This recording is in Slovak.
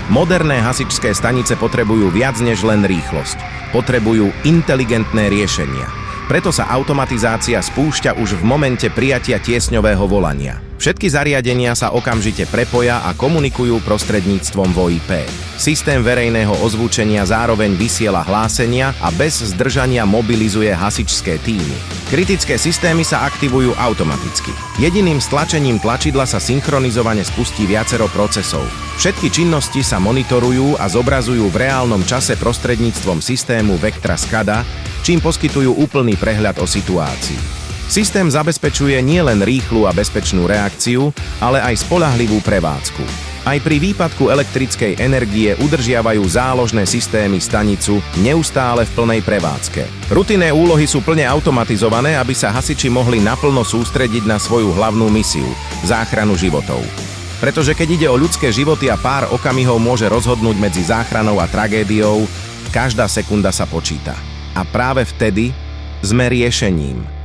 Moderné hasičské stanice potrebujú viac než len rýchlosť. Potrebujú inteligentné riešenia. Preto sa automatizácia spúšťa už v momente prijatia tiesňového volania. Všetky zariadenia sa okamžite prepoja a komunikujú prostredníctvom VoIP. Systém verejného ozvučenia zároveň vysiela hlásenia a bez zdržania mobilizuje hasičské tímy. Kritické systémy sa aktivujú automaticky. Jediným stlačením tlačidla sa synchronizovane spustí viacero procesov. Všetky činnosti sa monitorujú a zobrazujú v reálnom čase prostredníctvom systému Vectra SCADA, čím poskytujú úplný prehľad o situácii. Systém zabezpečuje nielen rýchlu a bezpečnú reakciu, ale aj spoľahlivú prevádzku. Aj pri výpadku elektrickej energie udržiavajú záložné systémy stanicu neustále v plnej prevádzke. Rutinné úlohy sú plne automatizované, aby sa hasiči mohli naplno sústrediť na svoju hlavnú misiu – záchranu životov. Pretože keď ide o ľudské životy a pár okamihov môže rozhodnúť medzi záchranou a tragédiou, každá sekunda sa počíta. A práve vtedy sme riešením.